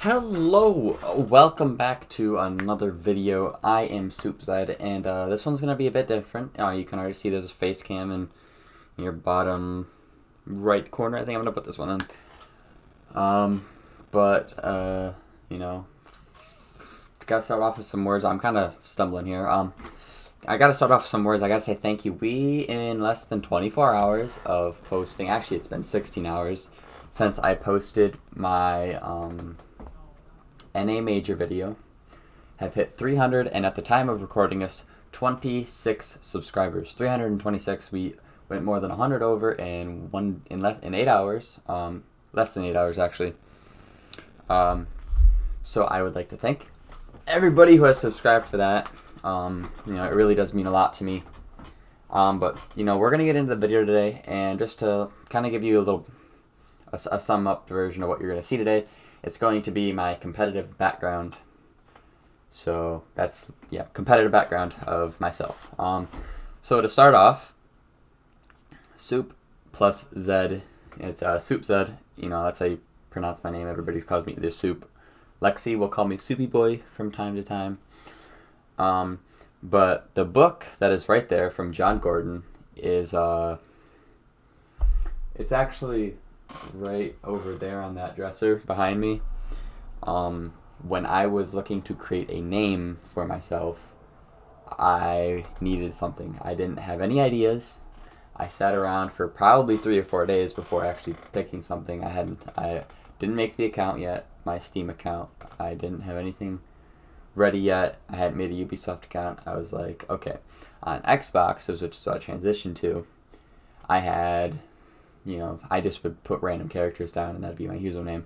Hello, welcome back to another video. I am SoupZed, and this one's gonna be a bit different. You can already see there's a face cam in your bottom right corner. I think I'm gonna put this one in. You know, gotta start off with some words. I'm kind of stumbling here. I gotta start off with some words. I gotta say thank you. We, in less than 24 hours of posting, actually it's been 16 hours since I posted my NA Major video, have hit 300, and at the time of recording this, 26 subscribers. 326. We went more than 100 over in 8 hours. Less than 8 hours actually. So I would like to thank everybody who has subscribed for that. It really does mean a lot to me. But we're gonna get into the video today, and just to kind of give you a sum up version of what you're gonna see today. It's going to be my competitive background. So that's, competitive background of myself. So to start off, Soup plus Zed. It's SoupZed. That's how you pronounce my name. Everybody calls me either Soup. Lexi will call me Soupy Boy from time to time. But the book that is right there from John Gordon is, it's actually right over there on that dresser behind me. When I was looking to create a name for myself, I needed something. I didn't have any ideas. I sat around for probably 3 or 4 days before actually picking something. I didn't make the account yet, my Steam account. I didn't have anything ready yet. I hadn't made a Ubisoft account. I was like, okay. On Xbox, which is what I transitioned to, I had, I just would put random characters down and that'd be my username.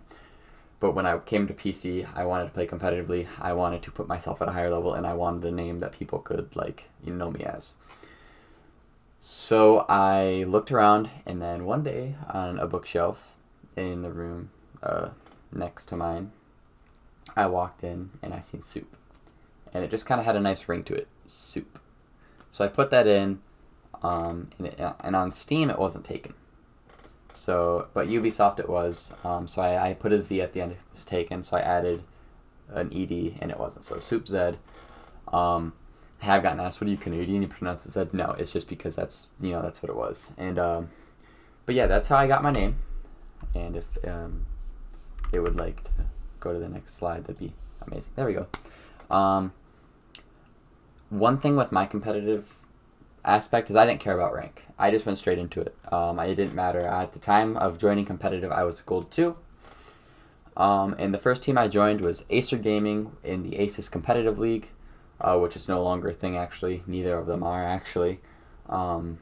But when I came to PC, I wanted to play competitively. I wanted to put myself at a higher level, and I wanted a name that people could, know me as. So I looked around, and then one day on a bookshelf in the room next to mine, I walked in and I seen Soup. And it just kind of had a nice ring to it, Soup. So I put that in, and on Steam it wasn't taken. But Ubisoft it was, so I put a Z at the end, it was taken, so I added an ED, and it wasn't, so SoupZed. I have gotten asked, what are you Canadian, you pronounce it Zed? No, it's just because that's what it was, and, but yeah, that's how I got my name, and if, it would like to go to the next slide, that'd be amazing. There we go. One thing with my competitive aspect is I didn't care about rank. I just went straight into it. It didn't matter. At the time of joining competitive, I was Gold 2. And the first team I joined was Acer Gaming in the Aces Competitive League, which is no longer a thing, actually. Neither of them are, actually. And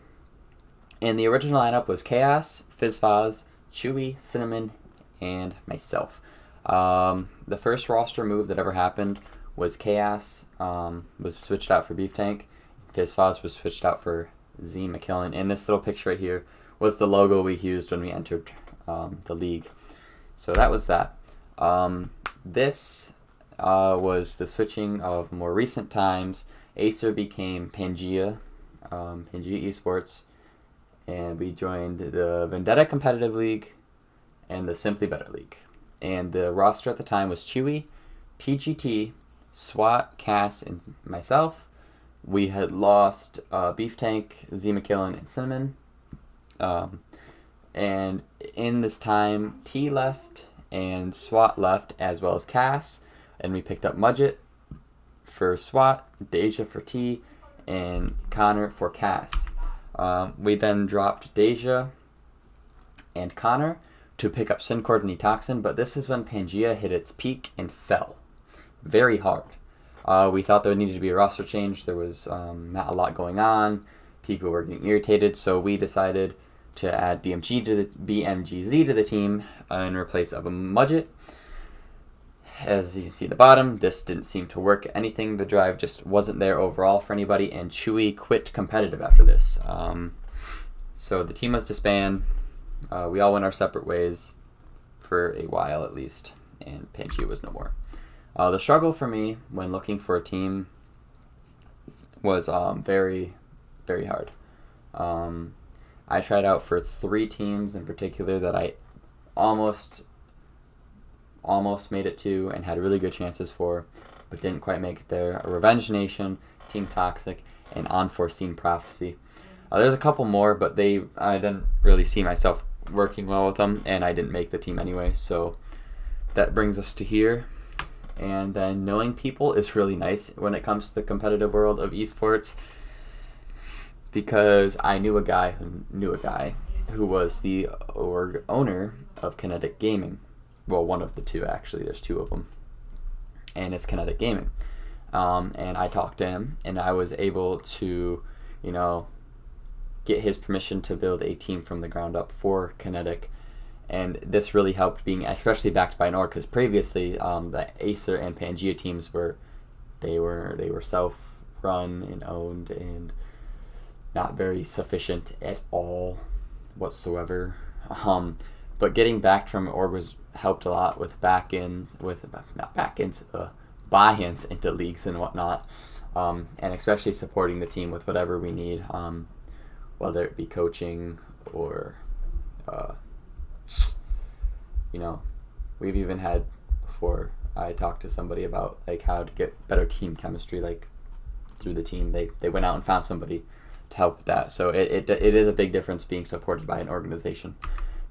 the original lineup was Chaos, FizzFoz, Chewy, Cinnamon, and myself. The first roster move that ever happened was Chaos was switched out for Beef Tank. FizzFoz was switched out for Z McKillen, and this little picture right here was the logo we used when we entered the league. So that was that. This was the switching of more recent times. Acer became Pangea, Pangea Esports, and we joined the Vendetta Competitive League and the Simply Better League. And the roster at the time was Chewy, TGT, SWAT, Cass, and myself. We had lost Beef Tank, Z McKillen, and Cinnamon. And in this time, T left and SWAT left, as well as Cass. And we picked up Mudget for SWAT, Deja for T, and Connor for Cass. We then dropped Deja and Connor to pick up Syncord and Etoxin, but this is when Pangea hit its peak and fell very hard. We thought there needed to be a roster change. There was not a lot going on. People were getting irritated, so we decided to add BMGZ to the team in replace of a Mudget. As you can see at the bottom, this didn't seem to work anything. The drive just wasn't there overall for anybody, and Chewy quit competitive after this. So the team was disbanded. We all went our separate ways for a while at least, and Pangea was no more. The struggle for me when looking for a team was very, very hard. I tried out for 3 teams in particular that I almost almost made it to and had really good chances for, but didn't quite make it there. Revenge Nation, Team Toxic, and Unforeseen Prophecy. There's a couple more, but I didn't really see myself working well with them, and I didn't make the team anyway. So that brings us to here. And then knowing people is really nice when it comes to the competitive world of esports, because I knew a guy who was the owner of Kinetic Gaming. Well, one of the two, actually. There's two of them. And it's Kinetic Gaming. And I talked to him, and I was able to, get his permission to build a team from the ground up for Kinetic. And this really helped, being especially backed by an org, because previously the Acer and Pangea teams were self-run and owned and not very sufficient at all whatsoever. But getting backed from an org helped a lot with buy-ins into leagues and whatnot, and especially supporting the team with whatever we need, whether it be coaching or we've even had before. I talked to somebody about how to get better team chemistry through the team. They went out and found somebody to help with that. So it is a big difference being supported by an organization,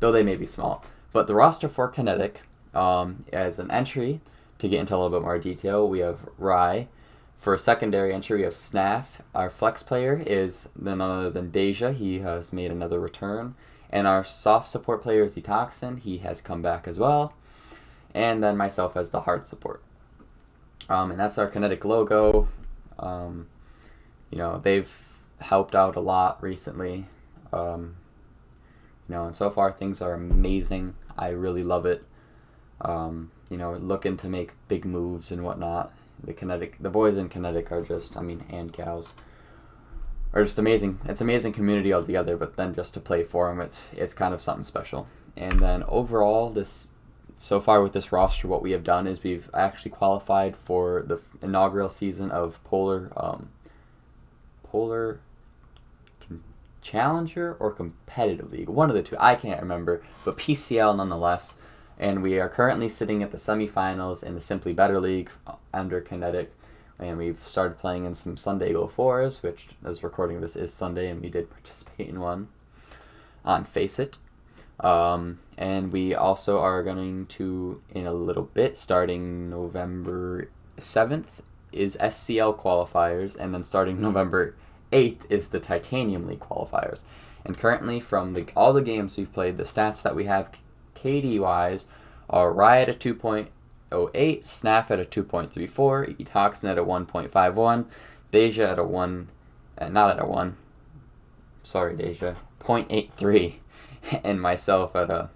though they may be small. But the roster for Kinetic, as an entry, to get into a little bit more detail, we have Rye. For a secondary entry, we have Snaff. Our flex player is none other than Deja. He has made another return. And our soft support player is Detoxin. He has come back as well. And then myself as the hard support. And that's our Kinetic logo. They've helped out a lot recently. And so far things are amazing. I really love it. Looking to make big moves and whatnot. The boys in Kinetic are just, and gals, are just amazing. It's an amazing community altogether, but then just to play for them, it's kind of something special. And then overall, so far with this roster, what we have done is we've actually qualified for the inaugural season of Polar Challenger or Competitive League, one of the two, I can't remember, but PCL nonetheless. And we are currently sitting at the semifinals in the Simply Better League under Kinetic. And we've started playing in some Sunday Go 4s, which, as recording this, is Sunday, and we did participate in one on Face It. And we also are going to, in a little bit, starting November 7th, is SCL qualifiers, and then starting November 8th is the Titanium League qualifiers. And currently, from all the games we've played, the stats that we have KD-wise are Riot at 2.08, Snaff at a 2.34, Etoxin at a 1.51, Deja at a 0.83, and myself at a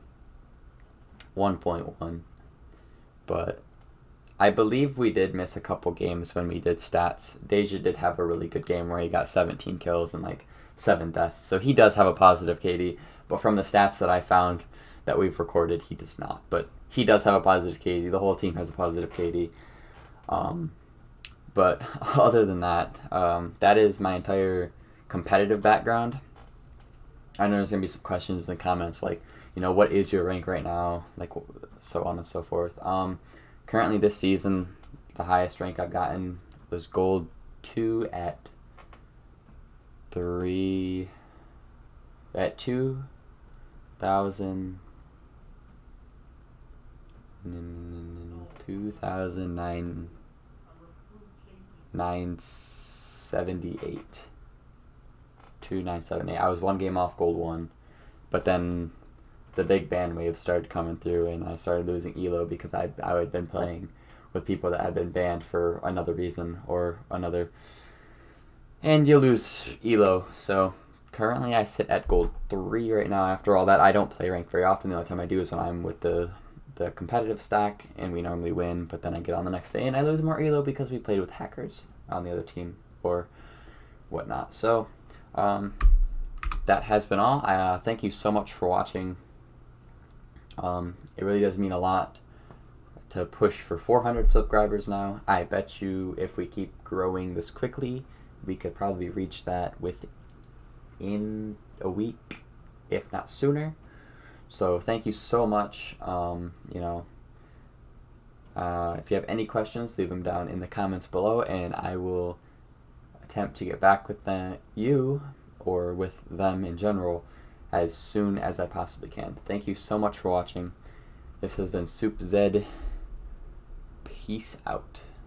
1.1. But I believe we did miss a couple games when we did stats. Deja did have a really good game where he got 17 kills and 7 deaths, so he does have a positive KD, but from the stats that I found that we've recorded, he does not. But he does have a positive KD. The whole team has a positive KD. But other than that, that is my entire competitive background. I know there's going to be some questions in the comments what is your rank right now? So on and so forth. Currently this season, the highest rank I've gotten was Gold 2 at 978. 2978. I was one game off Gold 1, but then the big ban wave started coming through, and I started losing elo because I had been playing with people that had been banned for another reason or another, and you lose elo. So currently I sit at Gold 3 right now. After all that, I don't play ranked very often. The only time I do is when I'm with the competitive stack, and we normally win, but then I get on the next day and I lose more elo because we played with hackers on the other team or whatnot. So that has been all. Thank you so much for watching. It really does mean a lot to push for 400 subscribers now. I bet you if we keep growing this quickly, we could probably reach that within a week, if not sooner. So thank you so much. If you have any questions, leave them down in the comments below, and I will attempt to get back with you or with them in general as soon as I possibly can. Thank you so much for watching. This has been Soup Zed. Peace out.